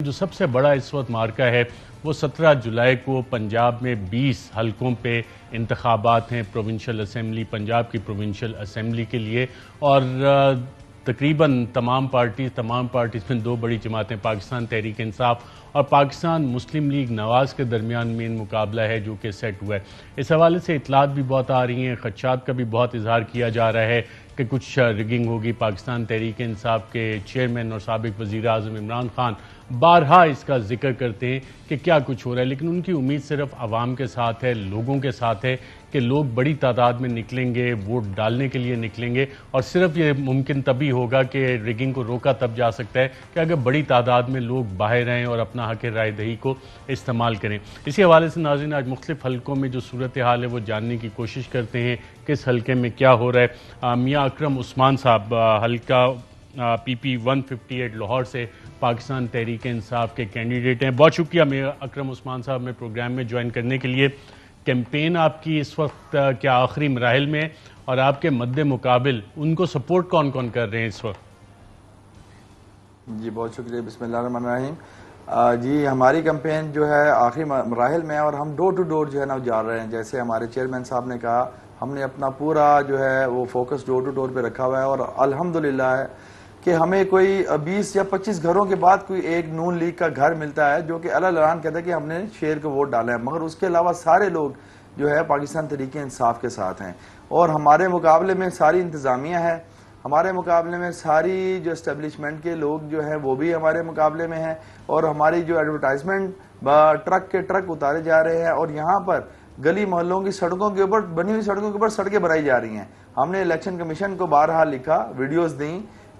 जो सबसे बड़ा इस वक्त मार्का है वो 17 जुलाई को पंजाब में 20 हलकों पे इंतखाबात हैं प्रोविंशियल असम्बली, पंजाब की प्रोविंशियल असम्बली के लिए। और तकरीबन तमाम पार्टीज़ में दो बड़ी जमातें, पाकिस्तान तहरीक इंसाफ और पाकिस्तान मुस्लिम लीग नवाज़ के दरमियान मेन मुकाबला है जो कि सेट हुआ है। इस हवाले से इतलात भी बहुत आ रही हैं, खदशात का भी बहुत इजहार किया जा रहा है कि कुछ रिगिंग होगी। पाकिस्तान तहरीक इंसाफ के चेयरमैन और साबिक वज़ीर आज़म इमरान खान बारहा इसका जिक्र करते हैं कि क्या कुछ हो रहा है, लेकिन उनकी उम्मीद सिर्फ आवाम के साथ है, लोगों के साथ है कि लोग बड़ी तादाद में निकलेंगे, वोट डालने के लिए निकलेंगे। और सिर्फ ये मुमकिन तभी होगा कि रिगिंग को रोका तब जा सकता है कि अगर बड़ी तादाद में लोग बाहर आएँ और अपना हक राय दही को इस्तेमाल करें। इसी हवाले से नाज़रीन आज मुख्तलिफ हलकों में जो सूरत हाल है वो जानने की कोशिश करते हैं किस हलके में क्या हो रहा है। मियाँ अकरम उस्मान साहब हल्का PP 158 लाहौर से पाकिस्तान तहरीक इंसाफ के कैंडिडेट हैं। बहुत शुक्रिया मियाँ अकरम उस्मान साहब में प्रोग्राम में ज्वाइन करने के लिए। कैंपेन आपकी इस वक्त क्या आखिरी मराहिल में है और आपके मद्दे मुकाबिल उनको सपोर्ट कौन कौन कर रहे हैं इस वक्त? जी बहुत शुक्रिया, बिस्मिल्लाहिर्रहमानिर्रहीम। जी हमारी कैंपेन जो है आखिरी मराहिल में है और हम डोर टू डोर जो है ना जा रहे हैं। जैसे हमारे चेयरमैन साहब ने कहा, हमने अपना पूरा जो है वो फोकस डोर टू डोर पे रखा हुआ है और अल्हम्दुलिल्लाह है कि हमें कोई 20 या 25 घरों के बाद कोई एक नून लीग का घर मिलता है जो कि अल्लाह कहता है कि हमने शेर को वोट डाला है, मगर उसके अलावा सारे लोग जो है पाकिस्तान तहरीक इंसाफ के साथ हैं। और हमारे मुकाबले में सारी इंतज़ामिया है, हमारे मुकाबले में सारी जो इस्टेब्लिशमेंट के लोग जो हैं वो भी हमारे मुकाबले में हैं और हमारी जो एडवर्टाइजमेंट ट्रक के ट्रक उतारे जा रहे हैं और यहाँ पर गली मोहल्लों की सड़कों के ऊपर बनी हुई सड़कों के ऊपर सड़कें बनाई जा रही हैं। हमने इलेक्शन कमीशन को बारहा लिखा, वीडियोस दी,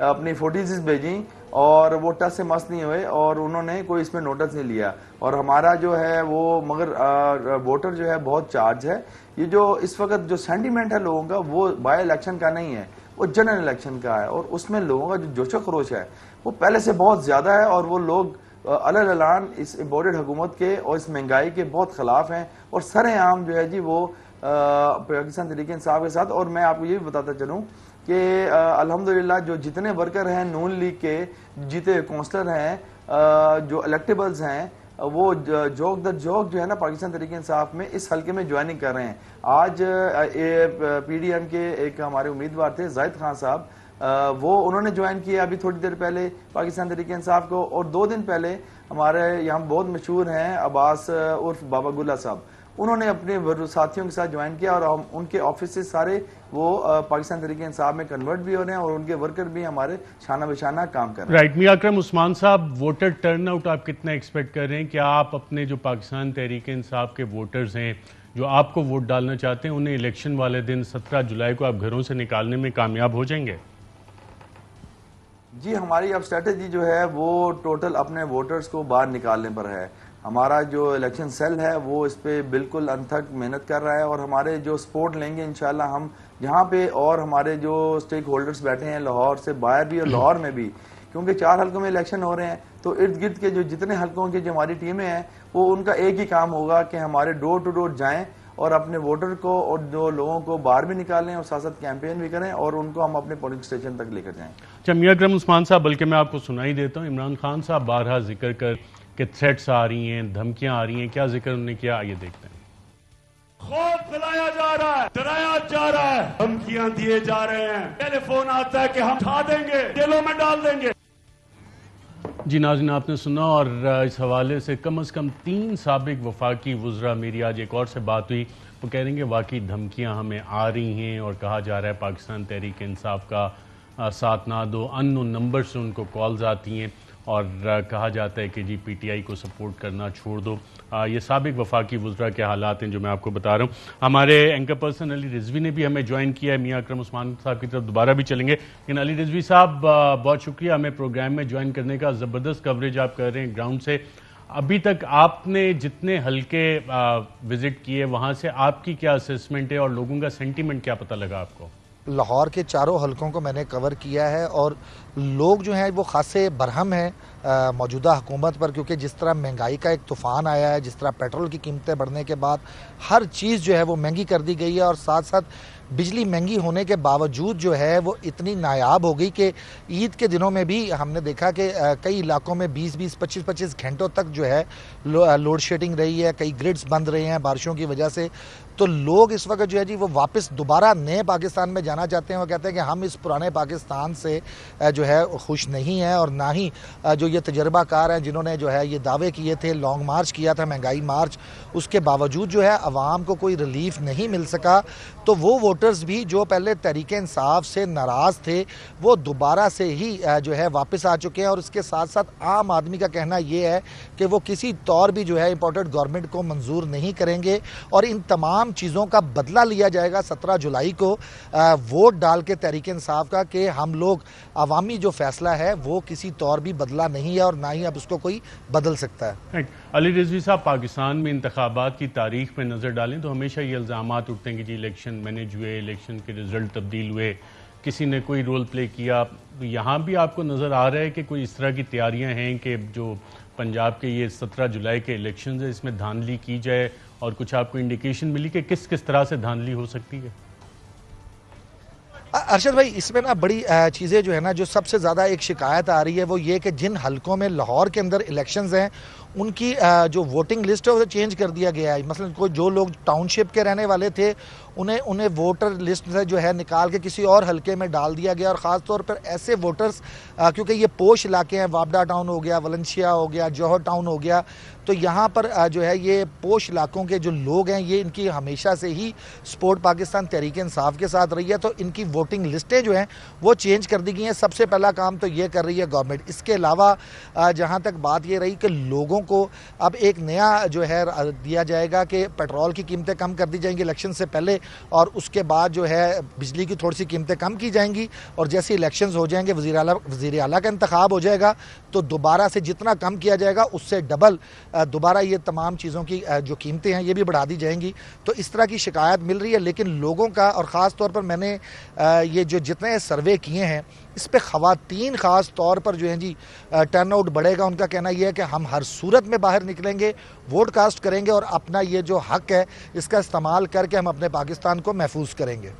अपनी फोटोज भेजी और वो टच से मस्त नहीं हुए और उन्होंने कोई इसमें नोटिस नहीं लिया। और हमारा जो है वो मगर वोटर जो है बहुत चार्ज है। ये जो इस वक्त जो सेंटीमेंट है लोगों का वो बाय इलेक्शन का नहीं है, वो जनरल इलेक्शन का है और उसमें लोगों का जो जोशो खरोश है वो पहले से बहुत ज्यादा है और वो लोग अलग इस इम्पोर्टेड हुकूमत के और इस महंगाई के बहुत खिलाफ हैं और सरेआम जो है जी वो पाकिस्तान तहरीक इंसाफ के साथ। और मैं आपको ये भी बताता चलूँ कि अल्हम्दुलिल्लाह जो जितने वर्कर हैं नून लीग के, जीते काउंसलर हैं, जो इलेक्टेबल्स हैं, वो जोक दर जोक जो है ना पाकिस्तान तहरीक इंसाफ में इस हल्के में ज्वाइनिंग कर रहे हैं। आज PDM के एक हमारे उम्मीदवार थे जाहिद खान साहब, वो उन्होंने ज्वाइन किया अभी थोड़ी देर पहले पाकिस्तान तहरीक इंसाफ को। और 2 दिन पहले हमारे यहाँ बहुत मशहूर हैं अब्बास उर्फ बाबा गुल्ला साहब, उन्होंने अपने साथियों के साथ ज्वाइन किया और हम उनके ऑफिस से सारे वो पाकिस्तान तहरीक इंसाफ में कन्वर्ट भी हो रहे हैं और उनके वर्कर भी हमारे शाना बशाना काम कर रहे हैं। राइट, मियाँ अकरम उस्मान साहब, वोटर टर्नआउट आप कितना एक्सपेक्ट कर रहे हैं? क्या आप अपने जो पाकिस्तान तहरीक इंसाफ के वोटर्स हैं जो आपको वोट डालना चाहते हैं उन्हें इलेक्शन वाले दिन 17 जुलाई को आप घरों से निकालने में कामयाब हो जाएंगे? जी हमारी अब स्ट्रेटेजी जो है वो टोटल अपने वोटर्स को बाहर निकालने पर है। हमारा जो इलेक्शन सेल है वो इस पे बिल्कुल अनथक मेहनत कर रहा है और हमारे जो सपोर्ट लेंगे इंशाल्लाह हम यहाँ पे और हमारे जो स्टेक होल्डर्स बैठे हैं लाहौर से बाहर भी और लाहौर में भी, क्योंकि 4 हल्कों में इलेक्शन हो रहे हैं तो इर्द गिर्द के जो जितने हल्कों की जो हमारी टीमें हैं वो उनका एक ही काम होगा कि हमारे डोर टू डोर जाएं और अपने वोटर को और जो लोगों को बाहर भी निकालें और साथ साथ कैंपेन भी करें और उनको हम अपने पोलिंग स्टेशन तक लेकर जाएं। अच्छा मियाँ अकरम उस्मान साहब, बल्कि मैं आपको सुनाई देता हूँ, इमरान खान साहब बारहा जिक्र कर कि थ्रेट्स आ रही हैं, धमकियां आ रही हैं, क्या जिक्र उन्होंने किया, आइए देखते हैं। खौफ फैलाया जा रहा है, डराया जा रहा है, धमकियां दिए जा रहे हैं, टेलीफोन आता है कि हम उठा देंगे, जेलों में डाल देंगे। जी नाज़रीन, आपने सुना और इस हवाले से कम 3 साबिक वफाकी वुज़रा, मेरी आज एक और से बात हुई, वो कह रहे हैं कि वाकई धमकियां हमें आ रही हैं और कहा जा रहा है पाकिस्तान तहरीक इंसाफ का साथ ना दो। अननोन नंबर से उनको कॉल्स आती हैं और कहा जाता है कि जी PTI को सपोर्ट करना छोड़ दो। ये साबिक वफाकी वुज़रा के हालात हैं जो मैं आपको बता रहा हूँ। हमारे एंकर पर्सन अली रिजवी ने भी हमें ज्वाइन किया है। मियाँ अकरम उस्मान साहब की तरफ दोबारा भी चलेंगे, लेकिन अली रिजवी साहब बहुत शुक्रिया हमें प्रोग्राम में ज्वाइन करने का। ज़बरदस्त कवरेज आप कर रहे हैं ग्राउंड से। अभी तक आपने जितने हल्के विजिट किए वहाँ से आपकी क्या असेसमेंट है और लोगों का सेंटीमेंट क्या पता लगा आपको? लाहौर के चारों हलकों को मैंने कवर किया है और लोग जो हैं वो खासे बरहम हैं मौजूदा हुकूमत पर, क्योंकि जिस तरह महंगाई का एक तूफ़ान आया है, जिस तरह पेट्रोल की कीमतें बढ़ने के बाद हर चीज़ जो है वो महंगी कर दी गई है, और साथ साथ बिजली महंगी होने के बावजूद जो है वो इतनी नायाब हो गई कि ईद के दिनों में भी हमने देखा कि कई इलाकों में 20-20, 25-25 घंटों तक जो है लोड शेडिंग रही है, कई ग्रिड्स बंद रहे हैं बारिशों की वजह से। तो लोग इस वक्त जो है जी वो वापस दोबारा नए पाकिस्तान में जाना चाहते हैं। वो कहते हैं कि हम इस पुराने पाकिस्तान से जो है खुश नहीं हैं, और ना ही जो ये तजर्बाकार हैं जिन्होंने जो है ये दावे किए थे, लॉन्ग मार्च किया था, महंगाई मार्च, उसके बावजूद जो है अवाम को कोई रिलीफ नहीं मिल सका। तो वो वोटर्स भी जो पहले तहरीक इंसाफ से नाराज़ थे वो दोबारा से ही जो है वापस आ चुके हैं। और उसके साथ साथ आम आदमी का कहना ये है कि वो किसी तौर भी जो है इम्पोर्टेड गवर्नमेंट को मंजूर नहीं करेंगे, और इन तमाम चीज़ों का बदला लिया जाएगा 17 जुलाई को वोट डाल के तहरीक इंसाफ का, कि हम लोग अवामी जो फैसला है वो किसी तौर भी बदला नहीं है और ना ही अब उसको कोई बदल सकता है। अली रिजवी साहब, पाकिस्तान में इंतखाबात की तारीख में नज़र डालें तो हमेशा ये इल्ज़ामात उठते हैं कि जी इलेक्शन मैनेज हुए, इलेक्शन के रिजल्ट तब्दील हुए, किसी ने कोई रोल प्ले किया। यहाँ भी आपको नज़र आ रहा है कि कोई इस तरह की तैयारियाँ हैं कि जो पंजाब के ये 17 जुलाई के इलेक्शन है इसमें धांधली की जाए, और कुछ आपको इंडिकेशन मिली कि किस किस तरह से धांधली हो सकती है? अरशद भाई, इसमें ना बड़ी चीज़ें जो है ना, जो सबसे ज़्यादा एक शिकायत आ रही है वो ये कि जिन हलकों में लाहौर के अंदर इलेक्शंस हैं उनकी जो वोटिंग लिस्ट है उसे चेंज कर दिया गया है। मसलन कोई जो लोग टाउनशिप के रहने वाले थे उन्हें वोटर लिस्ट से जो है निकाल के किसी और हलके में डाल दिया गया, और ख़ास तौर पर ऐसे वोटर्स क्योंकि ये पोश इलाके हैं, वापडा टाउन हो गया, वलेंशिया हो गया, जौहर टाउन हो गया, तो यहाँ पर जो है ये पोश इलाकों के जो लोग हैं ये इनकी हमेशा से ही सपोर्ट पाकिस्तान तहरीक इंसाफ के साथ रही है, तो इनकी वोटिंग लिस्टें जो हैं वो चेंज कर दी गई हैं। सबसे पहला काम तो ये कर रही है गवर्नमेंट। इसके अलावा जहाँ तक बात ये रही कि लोगों को अब एक नया जो है दिया जाएगा कि पेट्रोल की कीमतें कम कर दी जाएंगी इलेक्शन से पहले, और उसके बाद जो है बिजली की थोड़ी सी कीमतें कम की जाएंगी, और जैसे इलेक्शंस हो जाएंगे, वज़ीर आला का इंतखाब हो जाएगा, तो दोबारा से जितना कम किया जाएगा उससे डबल दोबारा ये तमाम चीज़ों की जो कीमतें हैं ये भी बढ़ा दी जाएंगी। तो इस तरह की शिकायत मिल रही है, लेकिन लोगों का, और ख़ास तौर पर मैंने ये जो जितने सर्वे किए हैं इस पे ख़वातीन ख़ास तौर पर जो है जी टर्नआउट बढ़ेगा। उनका कहना यह है कि हम हर सूरत में बाहर निकलेंगे, वोट कास्ट करेंगे और अपना ये जो हक है इसका इस्तेमाल करके हम अपने पाकिस्तान को महफूज करेंगे।